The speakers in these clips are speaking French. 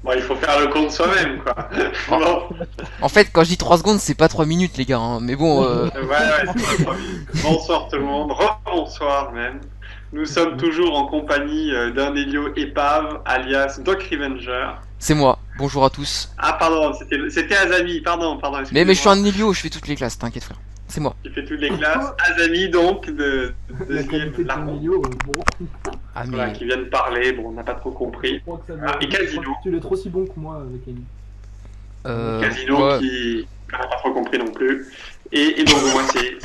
Bon, il faut faire le compte soi-même, quoi. Oh. Bon, En fait, quand je dis 3 secondes, c'est pas 3 minutes, les gars, hein. Mais bon, ouais, c'est pas 3 minutes. Bonsoir tout le monde, bonsoir même. Nous sommes toujours en compagnie d'un Elio épave, alias Doc Revenger. c'est moi. Bonjour à tous. Ah, pardon, c'était Azami, pardon, Mais je suis un excusez-moi. Elio, je fais toutes les classes, t'inquiète frère. C'est moi. Qui fait toutes les classes. Azami, donc, de La deuxième qualité de ton larron. milieu, bon, Ah Voilà, mais... qui vient de parler, bon, on n'a pas trop compris. je crois que ça Ah, doit. et Je crois Casino. que tu es trop si bon que moi avec Ellie. Casino Ouais. qui n'a pas trop compris non plus. Et donc, moi, c'est-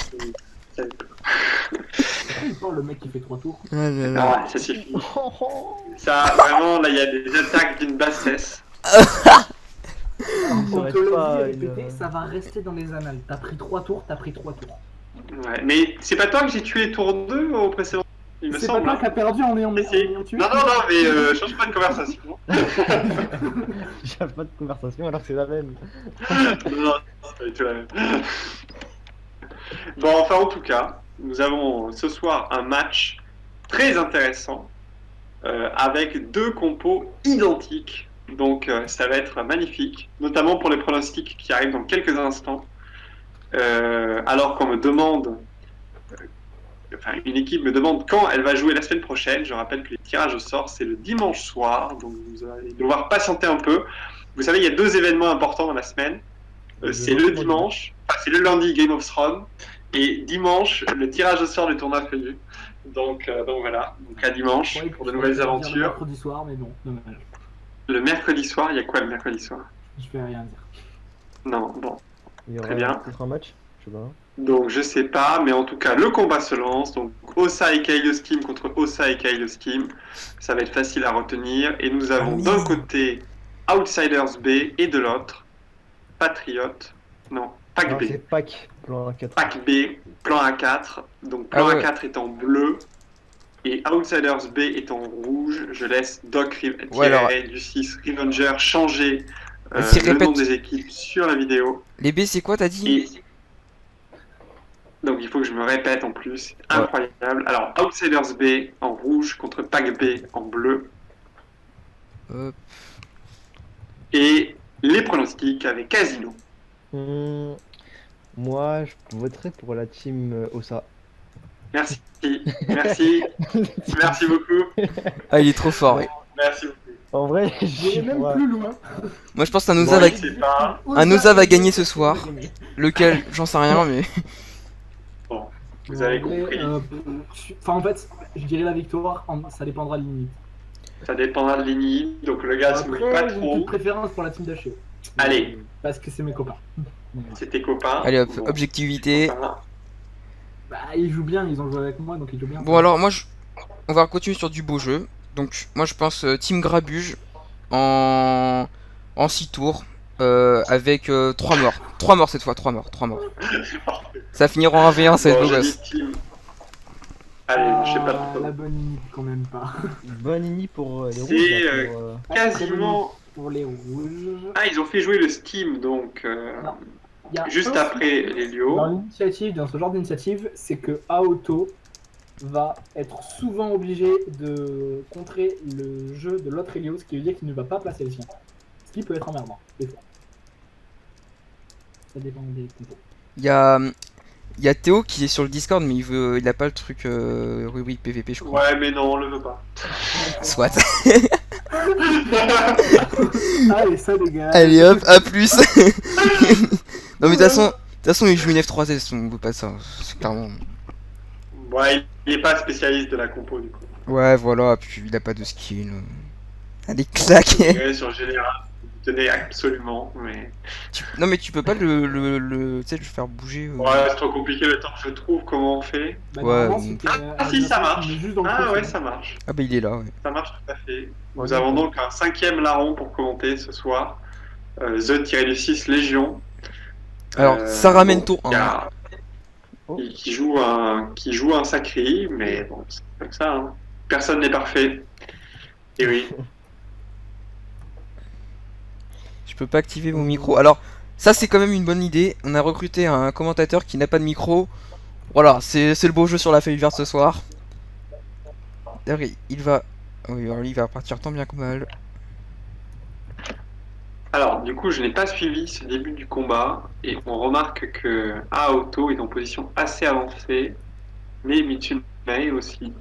Pourquoi il parle le mec qui fait 3 tours? Ah là là. Ah, ça suffit. Ça, vraiment, là, il y a des attaques d'une bassesse. On serait te le pas dit, répété, une- ça va rester dans les annales. T'as pris 3 tours, t'as pris 3 tours. Ouais. Mais c'est pas toi que j'ai tué tour 2 au précédent, il me C'est pas semble. toi Hein. qui as perdu en ayant Si. tué? Non, mais change pas de conversation. J'ai pas de conversation alors que c'est la même. Non, c'est pas du tout la même. Bon, enfin, en tout cas, nous avons ce soir un match très intéressant avec deux compos identiques. Donc, ça va être magnifique, notamment pour les pronostics qui arrivent dans quelques instants. Alors qu'on me demande, enfin, une équipe me demande quand elle va jouer la semaine prochaine. Je rappelle que les tirages au sort, c'est le dimanche soir, donc vous allez devoir patienter un peu. Vous savez, il y a deux événements importants dans la semaine. C'est le dimanche, enfin, c'est le lundi Game of Thrones, et dimanche, le tirage au sort du tournoi Feuillu. Donc voilà, donc à dimanche Ouais, pour de je nouvelles voulais dire Le aventures. mercredi soir, mais bon, dommage. Le mercredi soir, il y a quoi le mercredi soir? Je vais rien dire. Non, bon. Il y aura Très bien. peut-être un match, je sais pas. Donc je sais pas, mais en tout cas le combat se lance. Donc Osa et Kaios Kim contre Osa et Kaios Kim. Ça va être facile à retenir. Et nous avons d'un côté Outsiders B et de l'autre Patriot. Non, Pack Non, B. c'est Pack, plan 4. Pack B, plan A4. Donc plan Ah ouais. A4 est en bleu. Et Outsiders B est en rouge. Je laisse Doc Ouais, alors- du 6 Revenger changer Vas-y, le nom répète. des équipes sur la vidéo. Les B, c'est quoi, t'as dit? Et donc il faut que je me répète en plus. Incroyable. Alors Outsiders B en rouge contre Pack B en bleu. Hop. Et les pronostics avec Casino. Moi, je voterai pour la team Osa. Merci. Merci. Merci beaucoup. Ah, il est trop fort. Ouais. Merci beaucoup. En vrai, J'irai même moi- plus loin. Moi, je pense qu'un Bon, Osa va... je sais pas. Un Osa va gagner ce soir. Lequel, j'en sais rien, mais... Bon, vous avez En vrai, compris. Enfin, en fait, je dirais la victoire, ça dépendra de limite. Ça dépendra de l'INI. Donc le gars se mouille pas Après, j'ai une trop. petite préférence pour la team d'HE. Allez, Parce que c'est mes copains. c'est tes copains. Allez hop, Bon, objectivité. copains. Bah, ils jouent bien, ils ont joué avec moi, donc ils jouent bien. Bon, alors, moi, on va continuer sur du beau jeu. Donc, moi, je pense Team Grabuge en 6 tours. Avec 3 morts. 3 morts cette fois, 3 morts. Ça finira en 1v1, ça va être Bon, beau j'ai gosse. dit team. Allez, je sais pas trop. La bonne limite, quand même pas. Bonne ini pour les C'est, rouges. là, pour, Quasiment. Pour les rouges. Ah, ils ont fait jouer le Steam donc Non. Il y a juste un après l'Helio. Dans l'initiative, dans ce genre d'initiative, c'est que Aoto va être souvent obligé de contrer le jeu de l'autre Helio, ce qui veut dire qu'il ne va pas placer le sien. Ce qui peut être emmerdant, des fois. Ça dépend des compos. Il y a Théo qui est sur le Discord, mais il a pas le truc rubrique PVP, je crois. Ouais, mais non, on le veut pas. Soit. Allez, ça les gars. Allez hop, à plus. Non, mais de toute façon, il joue une F3S, on veut pas ça. C'est clairement. Ouais, il est pas spécialiste de la compo du coup. Ouais, voilà, puis il a pas de skill. Allez, claque. Ouais, sur général, vous tenez absolument, mais. Non, mais tu peux pas tu sais, le faire bouger. Ouais, c'est trop compliqué le temps que je trouve comment on fait. Bah, Ouais, normalement, bon. c'est que, Ah, si, ça marche. on est juste dans le Ah creux, ouais, c'est ça marche. Ah, bah il est là, ouais. Ça marche tout à fait. Nous avons donc un 5e larron pour commenter ce soir. The-6 Légion. Alors, Saramento bon, 1. qui joue un sacré, mais bon, c'est comme ça. Hein. Personne n'est parfait. Et oui. Je peux pas activer mon micro. Alors, ça c'est quand même une bonne idée. On a recruté un commentateur qui n'a pas de micro. Voilà, c'est le beau jeu sur la feuille verte ce soir. D'ailleurs, il va... Oui, alors il va partir tant bien que mal. Alors, du coup, je n'ai pas suivi ce début du combat et on remarque que Aoto est en position assez avancée, mais Mitsunae aussi.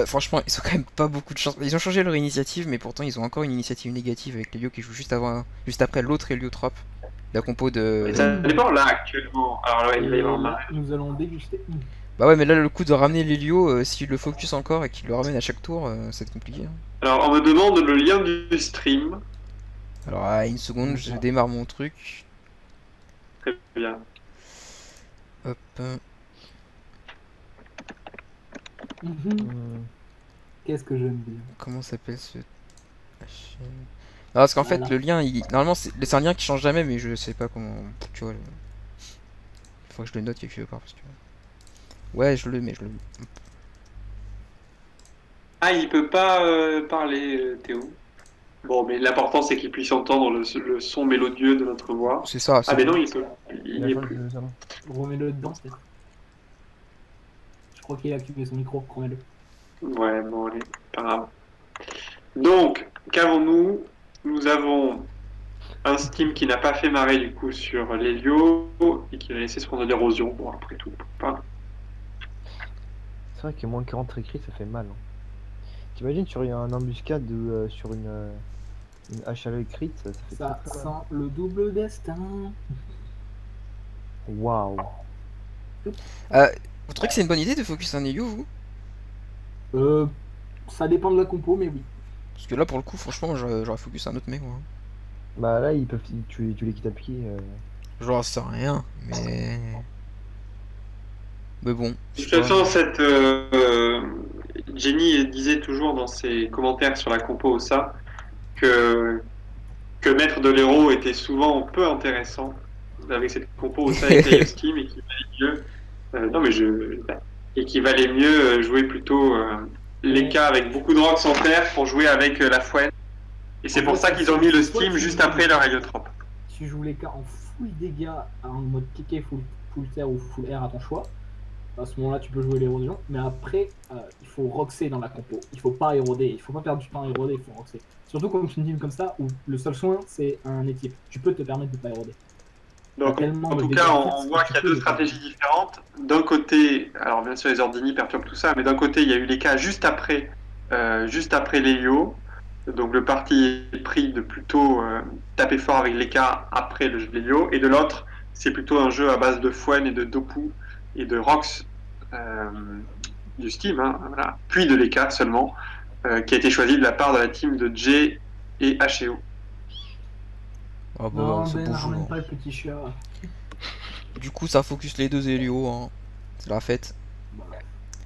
Franchement, ils ont quand même pas beaucoup de chance. Ils ont changé leur initiative, mais pourtant ils ont encore une initiative négative avec l'Helio qui joue juste après l'autre Héliotrope. La compo Et de. ça dépend là actuellement. Alors, ouais, il va y Et avoir un là, match. nous allons déguster. Bah ouais, mais là le coup de ramener l'Helio, s'il le focus encore et qu'il le ramène à chaque tour, ça va être compliqué, hein. Alors, on me demande le lien du stream. Alors, une seconde, je démarre mon truc. Très bien. Hop. Hmm. Qu'est-ce que j'aime bien. Comment s'appelle ce. La chaîne. Non, parce qu'en fait, Voilà. le lien, normalement, c'est un lien qui change jamais, mais je sais pas comment. Tu vois, faut que je le note quelque part. Parce que... Ouais, je le mets, je le mets. Ah, il peut pas parler, Théo. Bon, mais l'important c'est qu'il puisse entendre le son mélodieux de notre voix. C'est ça, Ah, c'est mais bon. non, il peut. Il Il a y est changé plus. de salon. Remets-le dedans, peut-être. Je crois qu'il a activé son micro. Remets-le. Ouais, bon, allez, pas grave. Donc, qu'avons-nous? Nous avons un Steam qui n'a pas fait marrer du coup sur l'Helio et qui va laisser ce point d'érosion. Bon, après tout, pas. C'est vrai que moins 40 écrits, ça fait mal, hein. T'imagines sur une embuscade ou sur une hache à l'œil crit, ça fait Ça très, très mal. sent le double destin. Waouh. Vous trouvez que c'est une bonne idée de focus un Helio, vous? Ça dépend de la compo, mais oui. Parce que là, pour le coup, franchement, j'aurais focus un autre mec, moi. Bah là, ils peuvent tuer l'équipe à pied. J'en sais rien, mais. Mais bon. De je toute sais pas. façon, Jenny disait toujours dans ses commentaires sur la compo OSA que, que mettre de l'héros était souvent peu intéressant avec cette compo OSA avec Chaos Team et qu'il valait mieux. Non, mais et qu'il valait mieux jouer plutôt les cas avec beaucoup de rocks en terre pour jouer avec la fouette. Et c'est pour ça qu'ils ont mis le Steam juste après leur héliotrope. Tu joues les cas en full dégâts en mode piqué, full terre ou full air à ton choix. À ce moment-là, tu peux jouer l'érosion. Mais après, il faut roxer dans la compo. Il faut pas éroder. Il faut pas perdre du temps à éroder. Il faut roxer. Surtout comme une team comme ça où le seul soin c'est un équipe. Tu peux te permettre de pas éroder. Donc, tellement en de tout dégâts cas, en fait, on voit que qu'il y a tu deux peux stratégies différentes. D'un côté, alors bien sûr, les Ordini perturbent tout ça, mais d'un côté, il y a eu les cas juste après l'Helio. Donc, le parti est pris de plutôt taper fort avec les cas après le jeu de l'Helio. Et de l'autre, c'est plutôt un jeu à base de Fuen et de Dopu et de Rox du Steam, hein, voilà. Puis de l'EK seulement, qui a été choisi de la part de la team de J et HEO. Ah bah, Non, c'est Ben, beau ramène jour. pas le petit chat. Du coup, ça focus les deux Helio, hein. C'est la fête.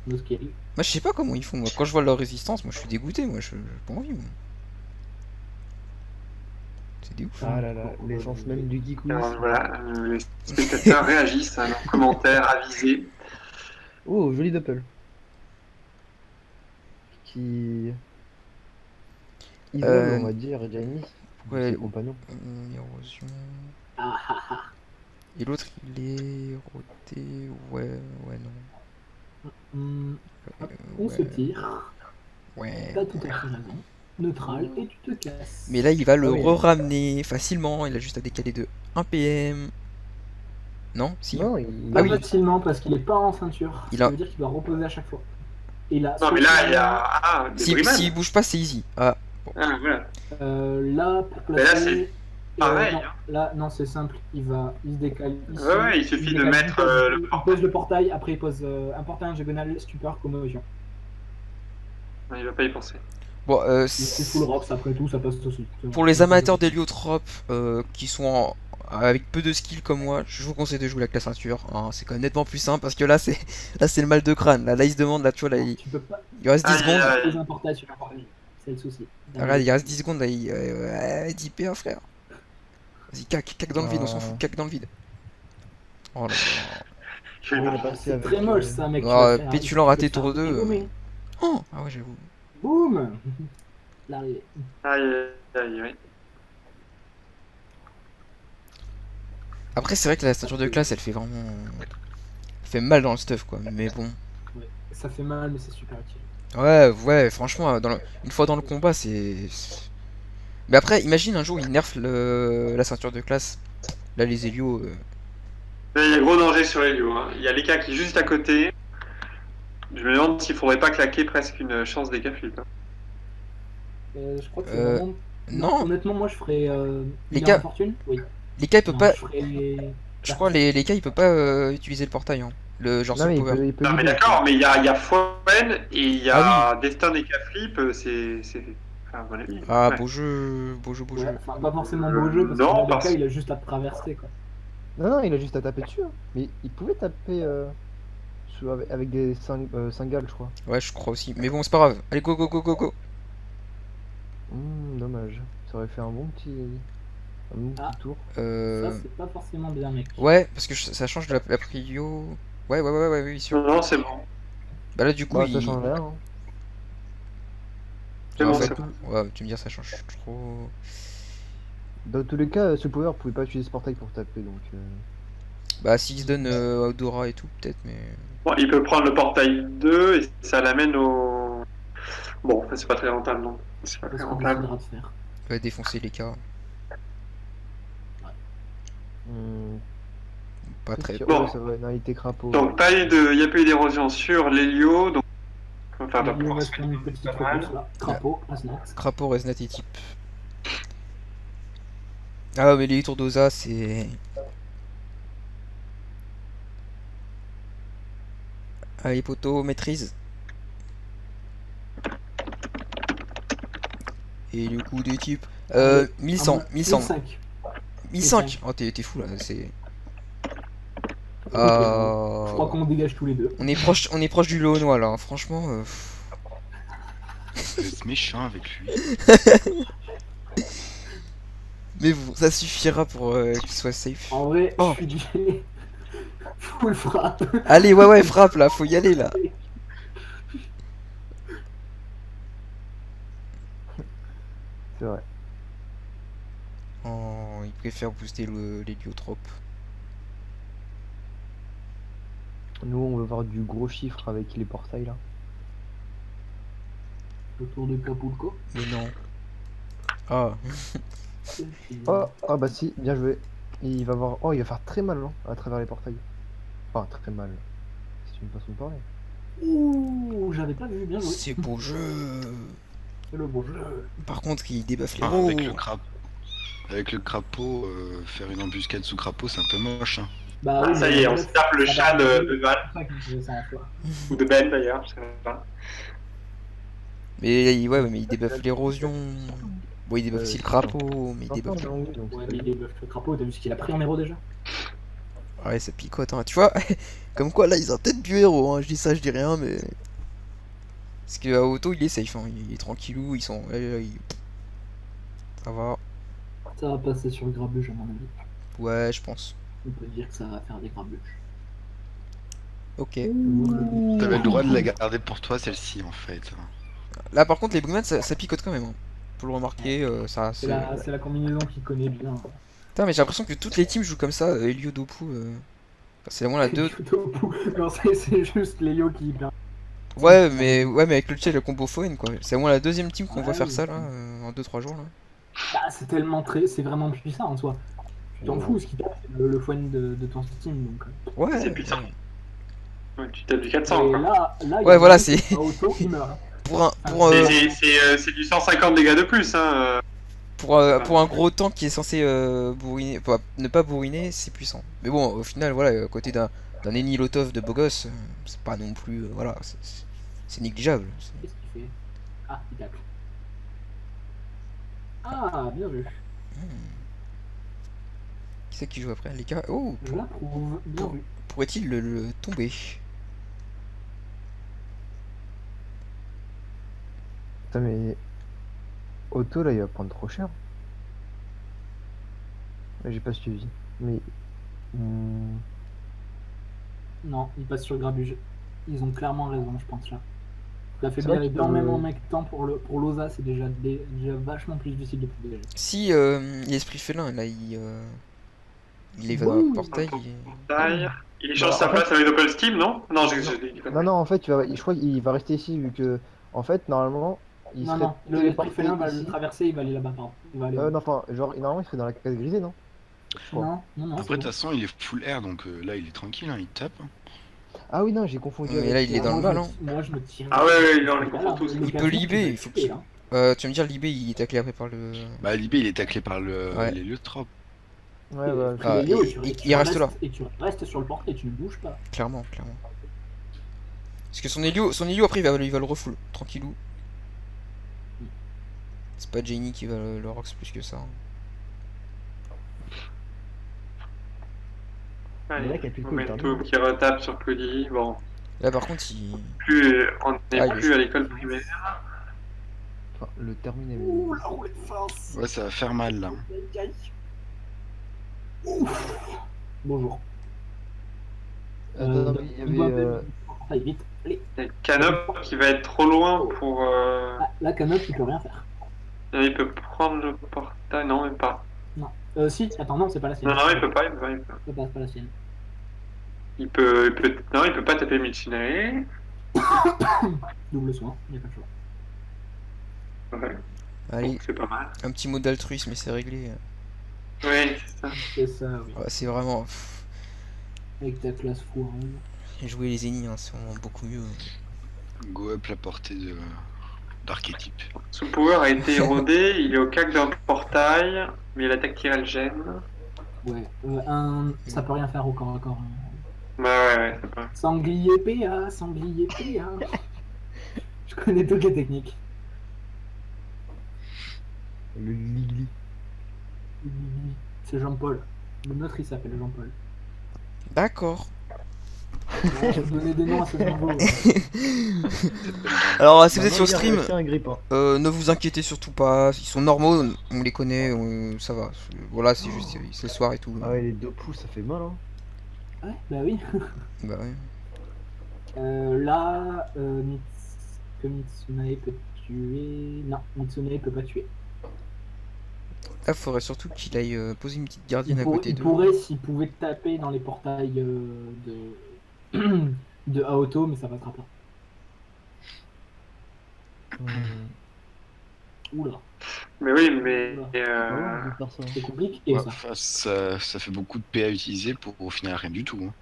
No scary. Moi, je sais pas comment ils font. Moi, quand je vois leur résistance, moi, je suis dégoûté. Moi, j'ai pas envie. Moi. C'est des ouf. Ah là là, l'essence même du geekouille. Voilà, les spectateurs réagissent à nos commentaires avisés. Oh, joli doppel. Qui isole, on va dire, Jamie. Ouais, Ses compagnons. érosion. Ah ah ah. Et l'autre, il est roté. Ouais, non. Hum, on Ouais, se tire. ouais. T'as tout à fait raison. Neutral et tu te casses. Mais là, il va le Ah oui. re-ramener facilement. Il a juste à décaler de 1 PM. Non? Si. Non, il... Pas Ah oui. facilement parce qu'il est pas en ceinture. Il Ça a- veut dire qu'il doit reposer à chaque fois. Et là, Non, mais là, il y a des S'il brimades. bouge pas, c'est easy. Ah, Ah, voilà. Là, pour Mais là, placer. c'est pareil, non, hein. là, non, c'est simple. Il se décale ici. Ouais, il suffit se de décale, mettre, le il pose le portail. Après, il pose un portail, un diagonale, stupeur, commotion. Non, il va pas y penser. bon, C'est full rocks. Après tout, ça passe aussi. pour les amateurs d'héliotropes qui sont avec peu de skill comme moi, je vous conseille de jouer avec la ceinture, hein. C'est quand même nettement plus simple parce que là c'est le mal de crâne. Là il se demande, là tu vois, là Tu peux pas il reste 10 Aïe, secondes. aïe. poser un portail sur un portail. C'est le souci. Regarde, il reste 10 secondes là, ouais, 10 PA frère. Vas-y, cac dans le vide, on s'en fout, cac dans le vide. Oh là Je vais on pas- est passé C'est avec, très moche ça, mec. là. tu vas Ah, faire- pétulant tu raté peux faire tour 2. dégommer. Oh, ah ouais, j'avoue. Boum. L'arrivée. Aïe, aïe, aïe. Après, c'est vrai que la ceinture de classe elle fait vraiment. Elle fait mal dans le stuff quoi, mais bon. Ouais. Ça fait mal, mais c'est super utile. Ouais, franchement, une fois dans le combat, c'est. Mais après, imagine un jour ils nerfent la ceinture de classe. Là, les Hélio. Mais il y a gros danger sur Helio. Hein. Il y a l'Eka qui est juste à côté. Je me demande s'il faudrait pas claquer presque une chance d'Eka flip. Hein. Je crois que c'est Euh, vraiment. Non, Honnêtement, moi je ferais. Les Ligue gars- Infortune. Oui. les cas, il peut Non, pas. je ferais. Je crois les cas, il peut pas utiliser le portail. Hein. Le genre Non, Soul mais Power. il peut Non, mais leader. d'accord, mais il y a Foen et il y a Ah Destin d'Eka flip. C'est. Enfin, à mon avis. Ah, ouais. beau jeu, beau jeu, beau Ouais, jeu. enfin, pas forcément beau jeu parce que Non, là, parce- Leka, il a juste à traverser quoi. Non, il a juste à taper dessus. Hein. Mais il pouvait taper avec des cingales, je crois. Ouais, je crois aussi. Mais bon, c'est pas grave. Allez, go, go, go, go, go. Dommage. Ça aurait fait un bon petit Ah. tour. Ça, c'est pas forcément bien, mec. Ouais, parce que ça change de la prio. Ouais, oui, sûr. Non, c'est bon. Bah là, du coup, Bah, il. ça change rien. Hein. C'est en bon, fait, c'est bon. ouais, tu me dis, ça change trop. Dans tous les cas, ce power pouvait pas utiliser ce portail pour taper, donc. Bah, s'il se donne Audora et tout, peut-être, mais. Bon, il peut prendre le portail 2 et ça l'amène au. Bon, c'est pas très rentable, non. C'est pas Parce très qu'on rentable. décidera de faire. Il va défoncer les cas. Pas très. Bon. Ouais, ça va. Non, il était crapaud. Donc, il n'y a pas eu d'érosion sur l'Helio. Donc, enfin, Il nous reste une petite réponse là. Crapaud, Asnat. Crapaud, Resnat et type. Ah, mais les tours d'Oza, c'est. Allez, poteau, maîtrise. Et le coup des types. 1100, 1100. 1005. 1005. Oh, t'es fou là, c'est. Je crois qu'on dégage tous les deux. On est proche du Léonois là, hein. Franchement. Vous êtes méchant avec lui. Mais bon, ça suffira pour qu'il soit safe. En vrai, Oh. je suis du full frappe. Allez, ouais, frappe là, faut y aller là. C'est vrai. Oh, il préfère booster l'héliotrope. Nous, on veut voir du gros chiffre avec les portails là. Autour de Capulco. Mais non. Ah, Oh, bah si, bien joué. Il va voir. Oh, il va faire très mal hein, à travers les portails. Enfin, très mal. C'est une façon de parler. Ouh, j'avais pas vu, bien joué. c'est beau jeu. C'est le bon jeu. Par contre, il débuffe les Ah, héros. avec le crapaud, faire une embuscade sous crapaud, c'est un peu moche. Hein. Bah, Ah, oui, ça mais y est, en on fait, se tape le ça chat va- de Val, C'est ça qui faisait ça en soi. ou de Ben d'ailleurs, je sais pas. Mais ouais, mais il débuffe l'érosion. Bon, il débuffe aussi le crapaud, mais il Enfin, débuffe. on a envie, donc Ouais, c'est- mais il est le crapaud, t'as vu ce qu'il a pris en héros déjà? Ouais, ça picote, hein. Tu vois, comme quoi là, ils ont peut-être du héros, hein. Je dis ça, je dis rien, mais. Parce que à Auto, il est safe, hein. Il est tranquillou, ils sont. Ça va. Ça va passer sur le grabuge à mon avis. Ouais, je pense. On peut dire que ça va faire des grabuges. Ok. T'avais le droit de la garder pour toi, celle-ci, en fait. Là, par contre, les Boogeyman, ça picote quand même, hein. Faut le remarquer, ça. C'est la combinaison qu'il connaît bien. Putain, mais j'ai l'impression que toutes les teams jouent comme ça, Elio Dopu. Enfin, c'est vraiment la 2. Non, c'est juste Lélio qui est bien. Ouais, mais avec le chat, le combo Foen, quoi. C'est vraiment la deuxième team qu'on Ouais, voit faire oui. ça, là, en 2-3 jours, là. Bah, c'est tellement c'est vraiment puissant en soi. Tu t'en fous, ce qui tape, c'est le foin de ton team. Donc. Ouais. C'est puissant. ouais. Ouais, tu tapes du 400, Et quoi. là, il Ouais, voilà, a c'est- Auto, il meurt. C'est du 150 dégâts de plus, hein. Pour un gros tank qui est censé bourriner, enfin, ne pas bourriner, c'est puissant. Mais bon, au final, voilà, à côté d'un Eni Lotov de beau gosse, c'est pas non plus. Voilà, c'est négligeable. Qu'est-ce qu'il fait? Ah, il tacle. Ah, bien vu. Qui c'est qui joue après les gars? Oh, Je l'approuve. Bien vu. pourrait-il le tomber? Putain, mais. Auto là, il va prendre trop cher. Ouais, j'ai pas suivi. Mais. Non, il passe sur le grabuge. Ils ont clairement raison, je pense là. Ça fait C'est bien vrai les que deux en même temps pour l'Osa, c'est déjà vachement plus difficile de protéger. Si l'esprit félin, là, il est va dans le Ouh. portail. Portail. Il échange Bah, sa en fait- place avec Doppel Steam, non? Non, je dis pas. Non, en fait, je crois qu'il va rester ici vu que. En fait, normalement, il Non, serait non, le téléporté félin va le ici. traverser, il va aller là-bas, pardon. Il va aller Non, enfin, genre, normalement, il serait dans la case grisée, non? Je crois. Non, non, non. Après, c'est de toute bon. façon, il est full air, donc là, il est tranquille, hein, il tape. Ah oui, non, j'ai confondu Mais avec. là, il est dans le Moi, mal, hein. Moi, je me tire. Ah ouais, il est dans les Voilà, confort tous. le Il peut gazon, libé, peut il faut tuer, qu'il... hein. Tu vas me dire, Libé, il est taclé après par le... Bah, Libé, il est taclé par le Ouais. l'héliotrope. Ouais, bah, Tu Ah, les lios, il reste là. Et tu restes sur le portail, tu ne bouges pas. Clairement, clairement. Parce que son Helio après, il va le refull, tranquillou. C'est pas Jenny qui va le rox plus que ça. Allez, là, qu'il y a plus de coup, il Momentum qui retape sur Cody. Bon, Là, par contre, il... on n'est Ah, il plus est- à l'école primaire. enfin, le terminer. Ouh, la roulette force. Ouais, ça va faire mal, là. Ouf. Bonjour. Attends, il y avait. Allez, vite, allez. Il y a Canop qui va être trop loin pour. Ah, là, Canop, il peut rien faire. Il peut prendre le portail. Non, même pas. Si, attends, non, c'est pas la sienne. Non, non, il peut pas. Il peut pas, il peut pas. C'est pas la sienne. Non, il peut pas taper Michiné. Double soin, il n'y a pas de choix. Ouais, Allez, donc c'est pas mal. un petit mot d'altruisme et c'est réglé. Oui, c'est ça. C'est ça, oui. Ouais, c'est vraiment... Avec ta classe fou, hein. Jouer les ennemis, hein, c'est vraiment beaucoup mieux. Go up la portée d'archétype. Son power a été érodé, il est au cac d'un portail, mais l'attaque tirée le gêne. Ouais, ça peut rien faire au corps à corps. Hein. Bah ouais, c'est pas. Sanglier PA, sanglier PA. Je connais toutes les techniques. Le Ligli. C'est Jean-Paul. Le nôtre, il s'appelle Jean-Paul. D'accord. Ouais, je donnais des noms à ce nouveau. Alors, si vous êtes Maintenant, sur il y a stream, réussi un grippin. ne vous inquiétez surtout pas. Ils sont normaux, on les connaît, ça va. Voilà, c'est juste, c'est le soir et tout. Ah ouais, les 2 pouces, ça fait mal, hein. Ouais, bah oui. Bah ouais. Là, Mitsunae peut tuer. Non, Mitsunae peut pas tuer. Là, faudrait surtout qu'il aille poser une petite gardienne à côté Il d'eux. pourrait s'il pouvait taper dans les portails de Aoto, mais ça passera pas. Oula, Mais oui, mais. Ah ouais, on peut faire ça. c'est compliqué Ouais, ça. enfin, ça fait beaucoup de PA utilisé pour au final rien du tout. Hein.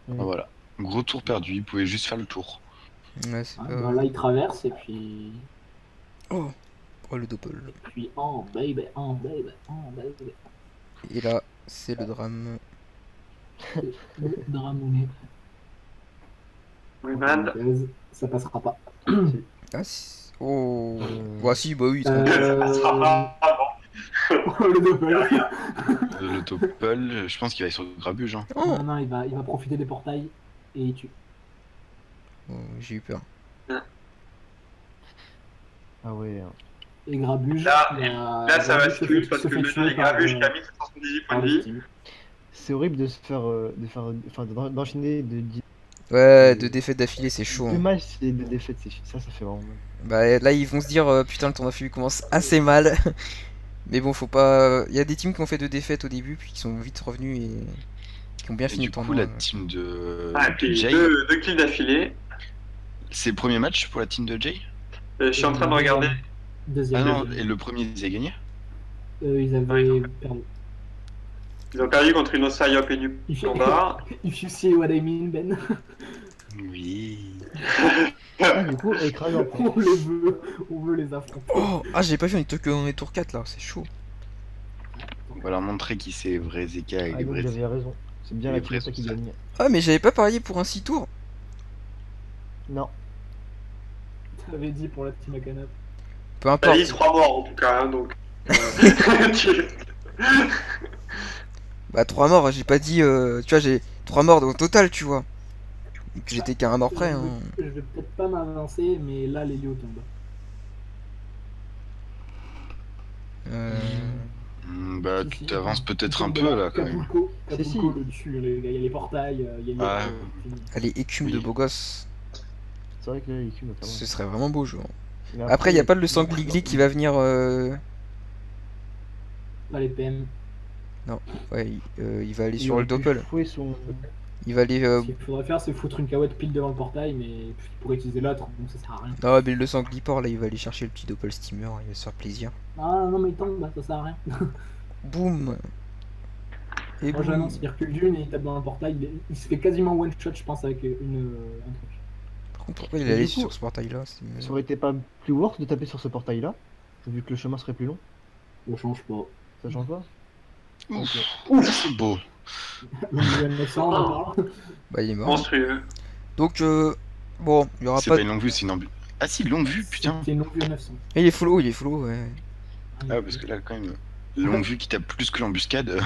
Mm. Ah, voilà. Gros tour perdu, il pouvait juste faire le tour. Ouais, c'est Ouais, pas... bah là, il traverse et puis. Oh, le doppel. Puis, oh baby, oh baby, oh baby. Et là, c'est le drame. Le dramounet. Remand. Ça passera pas. Ah, oh. Bah si, bah oui. Ça passera pas. Ah bon. Le double. Le Topple, je pense qu'il va aller sur le grabuge. Hein. Oh. Non, non, il va profiter des portails et il tue. Oh, j'ai eu peur. Ah ouais. Et Grabuge. Là, ça va se tuer parce que le jeu des grabuges qui a mis 78 points de vie. C'est horrible de se faire. Enfin, d'enchaîner Ouais, 2 défaites d'affilée, c'est chaud. 2 Hein. matchs et 2 défaites, ça fait vraiment mal. Bah là, ils vont se dire, putain, le tournoi FU commence assez mal. Mais bon, faut pas. Il y a des teams qui ont fait 2 défaites au début, puis qui sont vite revenus et qui ont bien Et fini du le coup, tournoi. la team de Ah, et puis Jay, deux kills d'affilée. c'est le premier match pour la team de Jay. Je suis en train de regarder. Deuxième. Ah non, et le premier, ils avaient gagné. Ils avaient perdu. Ils ont perdu contre Inosa, Yop et du If combat. If you see what I mean, Ben. Oui. Ah, du coup, écrasant. On veut les affronter. Oh, ah, j'ai pas vu, on est tour 4 là, c'est chaud. On va leur montrer qui c'est vrai Zeka et Ah, les donc vrais. j'avais raison. C'est bien Les la vrais team qui sont ça. gagne. Ah, mais j'avais pas parié pour un 6 tours. Non. T'avais dit pour la team à canap. Peu T'as importe. dit 3 morts en tout cas, hein, donc. Bah 3 morts, j'ai pas dit, tu vois, j'ai 3 morts au total, tu vois. Donc j'étais qu'à un mort près. Hein. Je vais peut-être pas m'avancer, mais là, l'Elio tombe. Bah, Si, tu si. t'avances peut-être un Il peu tombe là quand même. Capulco Si, si. le dessus, les gars, il y a les portails, il y a les. Ah, Allez, écume Oui. de beau gosse. C'est vrai que là, l'équipe pas Ce serait vraiment beau jeu. Hein. Mais Après, il y a pas le Sangligli qui va venir. Pas les PM. Ouais, il va aller sur le doppel. Il va aller. Ce qu'il faudrait faire, c'est foutre une cahouette pile devant le portail, mais il pourrait utiliser l'autre, donc ça sert à rien. Non, mais le sangliport là, il va aller chercher le petit doppel steamer, il va se faire plaisir. Ah non, mais il tombe, bah, ça sert à rien. Boum. Et Moi boum. j'annonce, il recule d'une et il tape dans le portail. Il se fait quasiment one shot, je pense, avec un truc. Par contre, pourquoi il Et est allé du coup, sur ce portail là? Ça aurait été pas plus worth de taper sur ce portail là, vu que le chemin serait plus long. On change pas. Ça change pas? Ouf, Ok. c'est beau. Le 900, on en parle. Bah, il est mort. Monstrueux. Donc, bon, il y aura C'est pas. pas une longue vue, c'est une embûche. Ah si, longue vue, putain. C'est une longue vue 900. Il est follow, ouais. Ah, parce que là, quand même, longue vue qui tape plus que l'embuscade.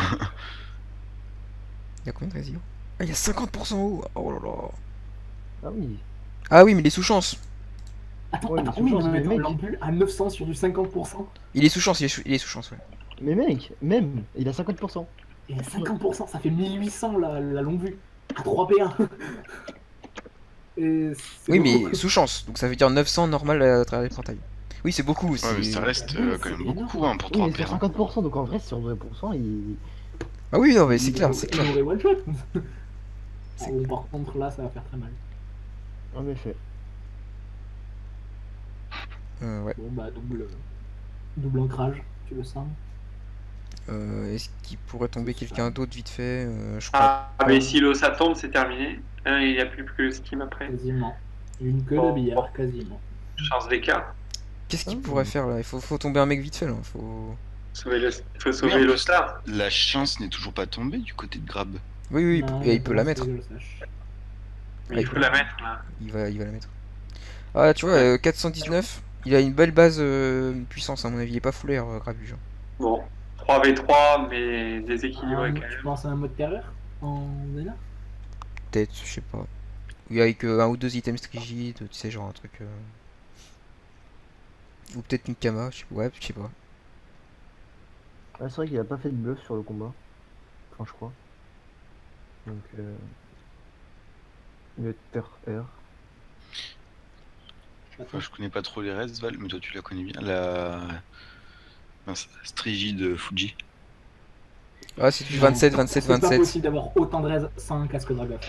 Il y a combien de résilience? Ah, il y a 50% haut. Oh là là. Ah oui. Ah oui, mais il est sous chance. Attends, Ouais, attends, mais oui, souvent, mais c'est attends, les mecs. l'ampule à 900 sur du 50%. Il est sous chance, il est sous chance, ouais. Mais mec, même, il a 50%. Et 50%, ça fait 1800 la longue vue. À 3P1. Et c'est Oui, beaucoup. mais sous chance, donc ça veut dire 900 normal à travers les portails. Oui, c'est beaucoup aussi. Ouais, mais ça reste Oui, quand même c'est beaucoup hein, pour Oui, 3 mais sur paires. 50%, donc en vrai, sur 20%, il. Ah oui, non, mais c'est clair, c'est Il clair. aurait one shot. C'est Bon, par contre, là, ça va faire très mal. En effet. Ouais. Bon, bah, double ancrage, tu le sens. Est-ce qu'il pourrait tomber quelqu'un d'autre vite fait? Je crois. Ah, mais si l'eau ça tombe, c'est terminé. Hein, il n'y a plus que le steam après. Quasiment. Une queue de Bon. billard, quasiment. Chance d'écart. Qu'est-ce qu'il Ah. pourrait faire là? Il faut tomber un mec vite fait là. Faut... Il faut sauver Oui, en le plus. star. La chance n'est toujours pas tombée du côté de Grab. Oui, Non, il peut la comment mettre. c'est que je le sache. Mais il faut la mettre là. Il va la mettre. Ah, tu vois, 419, il a une belle base puissance à mon avis. Il est pas full air, Grabuge. Bon, 3v3, mais déséquilibré quand Tu même. penses à un mode terreur en Zena? Peut-être, je sais pas. Oui, avec un ou deux items rigides, tu sais, genre un truc. Ou peut-être une Kama, ouais, je sais pas. Ah, c'est vrai qu'il a pas fait de bluff sur le combat. Enfin, je crois. Donc, il va être terre R. Enfin, je connais pas trop les restes, Val, mais toi tu la connais bien. La. Mince, Strigide Fuji. Ah, c'est du 27, 27, C'est pas 27. possible d'avoir autant de raids sans un casque Dragoff.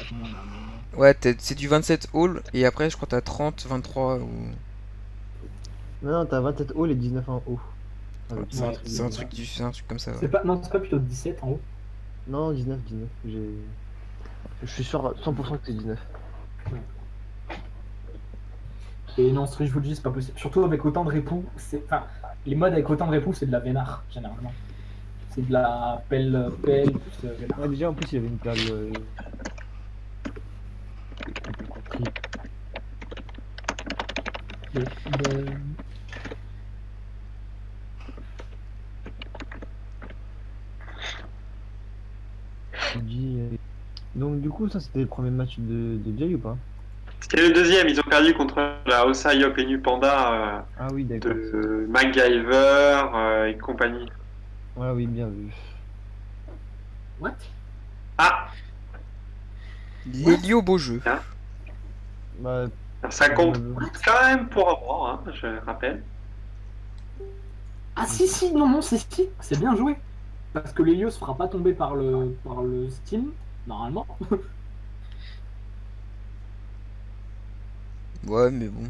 Ouais, c'est du 27 all, et après, je crois que t'as 30, 23 ou. Non, t'as 27 haut et 19 en haut. Avec Ouais. ça. C'est un truc comme ça. Ouais. C'est pas, non, c'est pas plutôt 17 en haut. Non, 19. Je suis sûr à 100% que c'est 19. Et non, Street Fuji, c'est pas possible. Surtout avec autant de répoux. Enfin, les modes avec autant de répoux, c'est de la vénard, généralement. C'est de la pelle plus vénard. Ouais, déjà, en plus, il y avait une perle. De- Donc, du coup, ça, c'était le premier match de Jay ou pas? C'était le deuxième, ils ont perdu contre la Osa Yop et Nu Panda Ah oui, d'accord. de MacGyver et compagnie. Ouais, oui, bien vu. What? Ah, L'Elio beau jeu. Bah, ça compte euh, quand même pour avoir, hein, je rappelle. Ah si, non, c'est bien joué. Parce que l'Helios se fera pas tomber par le Steam, normalement. Ouais, mais bon.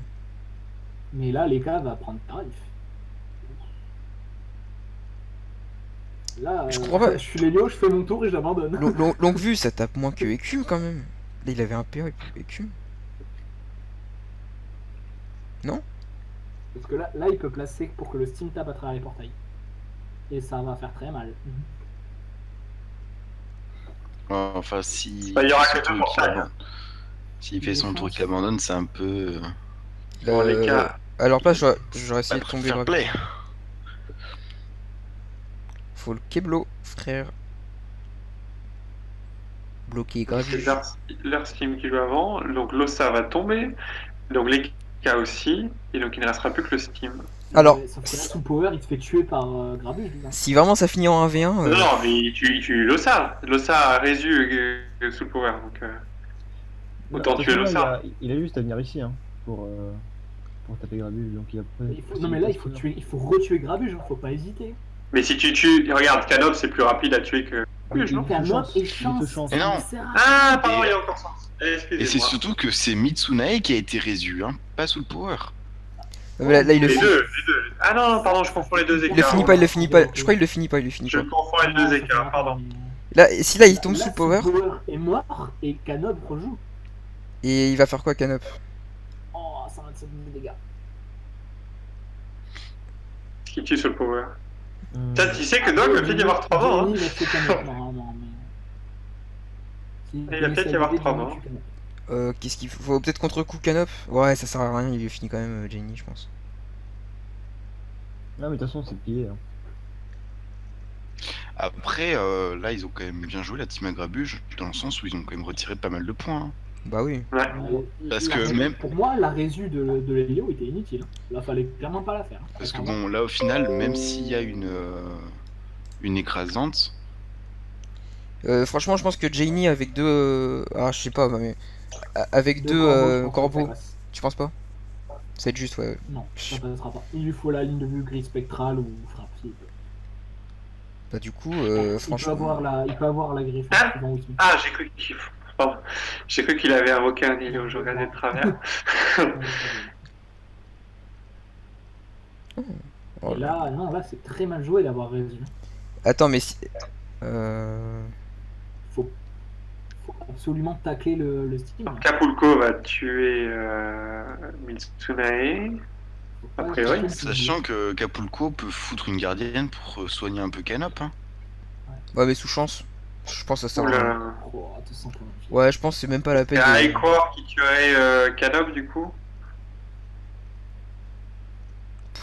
Mais là, l'EK va prendre tarif. Là, Je comprends pas. je suis l'Helios, je fais mon tour et j'abandonne. Longue vue, ça tape moins que Écume quand même. Là, il avait un PA Écume. Parce que là, il peut placer pour que le Steam tape à travers les portails. Et ça va faire très mal. Ouais, enfin, si. Bah, il y aura fait que son deux tour, portails. qu'il abandonne. S'il fait son tour et qu'il abandonne, c'est un peu. Pour les cas. Alors pas, j'aurais essayé de tomber fair play. Faut le Keblo, frère. Bloqué C'est Grabuge. leur Steam qui joue avant, donc l'Osa va tomber, donc les cas aussi, et donc il ne restera plus que le Steam. Alors, Sauf que là, sous Power, il se fait tuer par Grabuge. lui, hein. si vraiment ça finit en 1v1, Non, non, mais il tue l'Osa. L'Osa a résu sous le power, donc autant tuer l'Osa. Il a juste à venir ici, hein, pour taper Grabuge. Donc, Non, mais là, il faut retuer Grabuge, hein, faut pas hésiter. Mais si tu tues, regarde, Canop c'est plus rapide à tuer que. Oui, je Il l'en- te Canop chance, et il te chance. chance. Et non. Ça sert à Ah, pardon, Et- il y a encore ça. Et c'est Excusez-moi. surtout que c'est Mitsunae qui a été résu, hein, pas sous le power. Non, mais là, il le Les finit. deux, les deux. Ah non, pardon, je confonds les deux Il le écarts. finit pas, il le finit pas. Je crois qu'il le finit pas, il le finit Je pas. confonds les deux écarts, pardon. Là, si là il tombe sous power, est mort et Canop rejoue. et il va faire quoi, Canop? Oh, 127 000 dégâts. Ce qui tue sur le power. Hmm. Putain, tu sais que Doc va peut-être y avoir 3 morts. Hein. Jenny va tuer Canop, normalement, mais... Il va peut-être y avoir 3 morts. Qu'est-ce qu'il faut peut-être contre-coup Canop? Ouais, ça sert à rien, il finit quand même Jenny, je pense. Non, mais de toute façon, c'est plié. Hein. Après, là, ils ont quand même bien joué la team à Grabuge, dans le sens où ils ont quand même retiré pas mal de points. Hein. Bah oui. Ouais. Parce que même- Pour moi, la résu de l'Helio était inutile. Là, fallait clairement pas la faire. Parce que bon, là, au final, même s'il y a une écrasante, Franchement, je pense que Jenny avec deux. Ah, je sais pas, mais. Avec deux je pense que corbeaux, ça passe. tu penses pas? Ça va être juste, ouais. Non, ça passera pas. Il lui faut la ligne de vue gris spectral ou frappe. Bah, du coup, Il peut franchement. avoir la griffe. Ah suivant où il se met. Ah, j'ai cru qu'il... Pardon. J'ai cru qu'il avait invoqué un îlot, je regardais de travers. Oh Et là. là, non, là, c'est très mal joué d'avoir résu. Attends, mais si. Faut absolument tacler le Steam. Capulco va tuer Mitsunae. Faut pas A priori. tacler le sachant que Capulco peut foutre une gardienne pour soigner un peu Canop. Hein. Ouais, mais sous chance. Je pense que ça sert à Oula. rien. Oh, te sens comme un Ouais, je pense que c'est même pas la Il peine y a de. Iquor qui tuerait Canop du coup.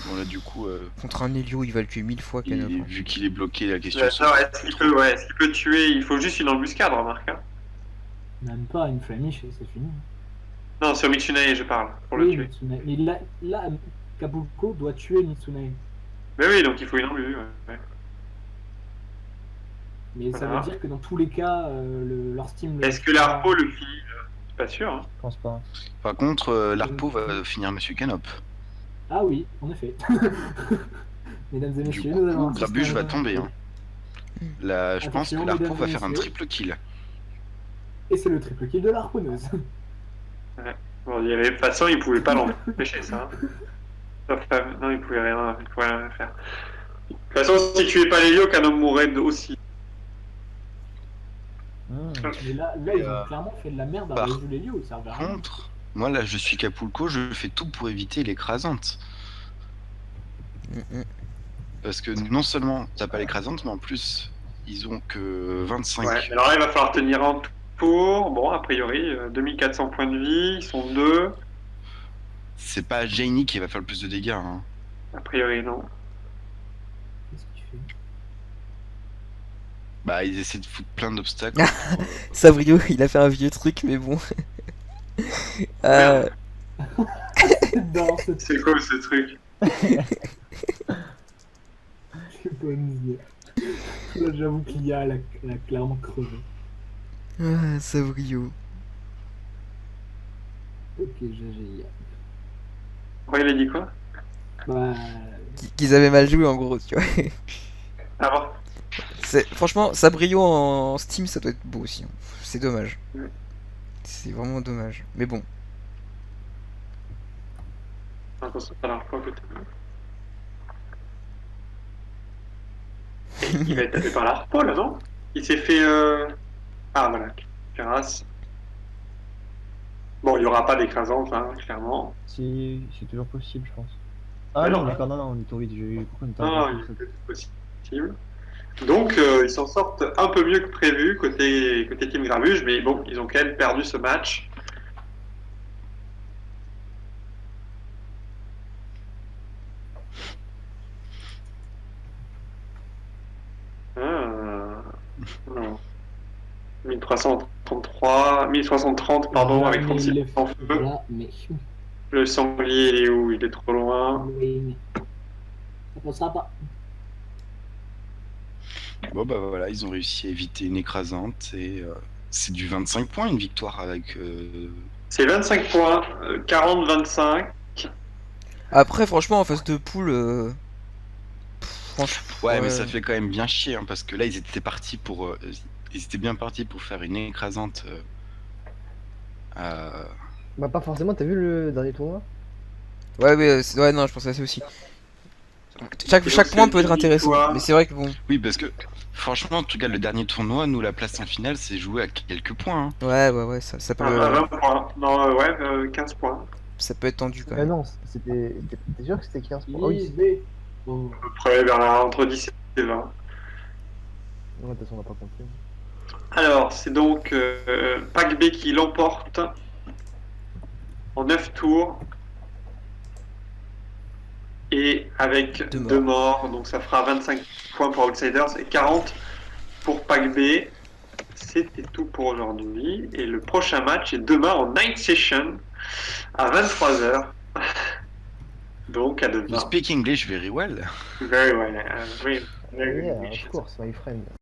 Bon, là, du coup, Contre un Helio, il va le tuer 1000 fois, Canop. hein. vu qu'il est bloqué, la question Non, se est-ce qu'il peut tuer? Il faut juste une embuscade, remarque. Hein. Même pas une flamiche et c'est fini. Non, sur Mitsunae, je parle, pour le Oui, tuer. Mitsune. Mais là, Kabuko doit tuer Mitsune. Mais oui, donc il faut une embuscade. Ouais. Mais ça Voilà. veut dire que dans tous les cas, leur Steam. Est-ce que l'Arpo le finit? C'est pas sûr. Hein. Je pense pas. Par contre, l'Arpo va finir Monsieur Canop. Ah oui, en effet. Mesdames et Du messieurs, nous allons coup, assister Grabuge à- va tomber. Hein. Là, je pense que Attention, l'Arpo mesdames va et faire un messieurs. triple kill. Et c'est le triple kill de l'harponneuse. Bon, de toute façon, il pouvait pas l'empêcher, ça. Hein. Sauf, non, il pouvait rien faire. De toute façon, si tu tuais pas l'Helio, Canop mourrait aussi. Hmm. Mais là ils ont clairement fait de la merde à par résoudre les lieux, ça servait à rien. Contre, moi là, je suis Capulco, je fais tout pour éviter l'écrasante. Mm, mm. Parce que non seulement t'as pas l'écrasante, mais en plus, ils ont que 25. Ouais, mais alors là, il va falloir tenir un tour. Bon, a priori, 2400 points de vie, ils sont deux. C'est pas Jaini qui va faire le plus de dégâts. Hein. A priori, non. Qu'est-ce qu'il fait? Bah, ils essaient de foutre plein d'obstacles. Sabrio, il a fait un vieux truc, mais bon. Dans cette C'est quoi ce truc? bonne idée. Là, j'avoue qu'Ia, elle a clairement crevé. Sabrio. Ok, GG. Ouais, il a dit quoi? Bah, Qu'ils avaient mal joué en gros, tu vois. Ah bon? Franchement, Sabrio en Steam, ça doit être beau aussi. Hein. C'est dommage. Ouais. C'est vraiment dommage. Mais bon. Attention, pas l'Arpo à côté. Il va être tapé par l'Arpo, là, non? Il s'est fait... Ah, voilà. Terrasse. Bon, il n'y aura pas d'écrasante, hein, clairement. C'est toujours possible, je pense. Ah Mais non, non, d'accord, non, non, on est trop vite. Pourquoi on est Non, arrivé il sur est peut-être possible. Donc, ils s'en sortent un peu mieux que prévu côté Team Grabuge, mais bon, ils ont quand même perdu ce match. Non. 1330, pardon, avec 36 en feu. Voilà, mais. Le sanglier, il est où? Il est trop loin. Oui. Ça passera pas. Bon, bah voilà, ils ont réussi à éviter une écrasante. Et c'est du 25 points, une victoire avec. C'est 25 points, 40-25. Après, franchement, en face de poule, Franchement. Ouais, mais ça fait quand même bien chier, hein, parce que là, ils étaient partis pour... ils étaient bien partis pour faire une écrasante... Bah, pas forcément, t'as vu le dernier tournoi? Ouais, ouais, non, je pense à ça aussi. Chaque donc, point c'est peut être 10 intéressant, victoires. mais c'est vrai que bon. Oui, parce que franchement, tu regardes le dernier tournoi, nous, la place en finale, c'est joué à quelques points, hein. Ouais, ça À peut, 20 points. Non, ouais, 15 points. ça peut être tendu quand Ah même. non, c'était. T'es sûr que c'était 15 points? Ah oui, 10 B. Oh. À peu près entre 10 et 20. de toute façon, on n'a pas compté. Alors, c'est donc Pac B qui l'emporte en 9 tours. Et avec Deux 2 morts, donc ça fera 25 points pour Outsiders et 40 pour Pac B. C'était tout pour aujourd'hui. Et le prochain match est demain en night session à 23h. Donc à You demain. speak English very well. Very well. Very Yeah, English. of course, my friend.